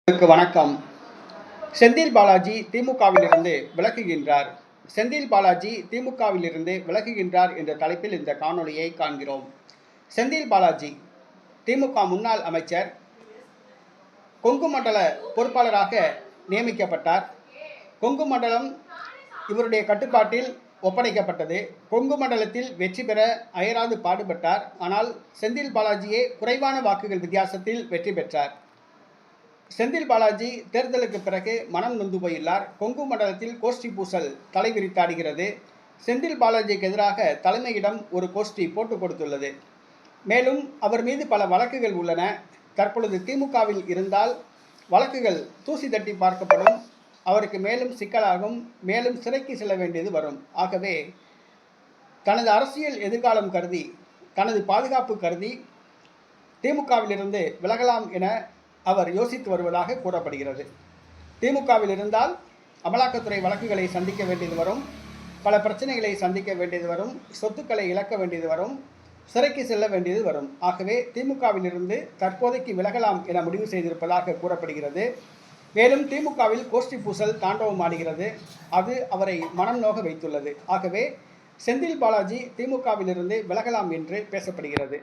வணக்கம். செந்தில் பாலாஜி திமுகவிலிருந்து விலகுகின்றார். செந்தில் பாலாஜி திமுகவிலிருந்து விலகுகின்றார் என்ற தலைப்பில் இந்த காணொளியை காண்கிறோம். செந்தில் பாலாஜி திமுக முன்னாள் அமைச்சர், கொங்கு மண்டல பொறுப்பாளராக நியமிக்கப்பட்டார். கொங்கு மண்டலம் இவருடைய கட்டுப்பாட்டில் ஒப்படைக்கப்பட்டது. கொங்கு மண்டலத்தில் வெற்றி பெற அயராது பாடுபட்டார். ஆனால் செந்தில் பாலாஜியே குறைவான வாக்குகள் வித்தியாசத்தில் வெற்றி பெற்றார். செந்தில் பாலாஜி தேர்தலுக்கு பிறகு மனம் நொந்து போயுள்ளார். கொங்கு மண்டலத்தில் கோஷ்டி பூசல் தலைவிரித்தாடுகிறது. செந்தில் பாலாஜிக்கு எதிராக தலைமையிடம் ஒரு கோஷ்டி போட்டுக் கொடுத்துள்ளது. மேலும் அவர் மீது பல வழக்குகள் உள்ளன. தற்பொழுது திமுகவில் இருந்தால் வழக்குகள் தூசி தட்டி பார்க்கப்படும். அவருக்கு மேலும் சிக்கலாகும். மேலும் சிறைக்கு செல்ல வேண்டியது வரும். ஆகவே தனது அரசியல் எதிர்காலம் கருதி, தனது பாதுகாப்பு கருதி திமுகவிலிருந்து விலகலாம் என அவர் யோசித்து வருவதாக கூறப்படுகிறது. திமுகவில் இருந்தால் அமலாக்கத்துறை வழக்குகளை சந்திக்க வேண்டியது வரும், பல பிரச்சனைகளை சந்திக்க வேண்டியது வரும், சொத்துக்களை இழக்க வேண்டியது வரும், சிறைக்கு செல்ல வேண்டியது வரும். ஆகவே திமுகவிலிருந்து தற்போதைக்கு விலகலாம் என முடிவு செய்திருப்பதாக கூறப்படுகிறது. மேலும் திமுகவில் கோஷ்டி பூசல் தாண்டவம் ஆடுகிறது. அது அவரை மனம் நோக வைத்துள்ளது. ஆகவே செந்தில் பாலாஜி திமுகவிலிருந்து விலகலாம் என்று பேசப்படுகிறது.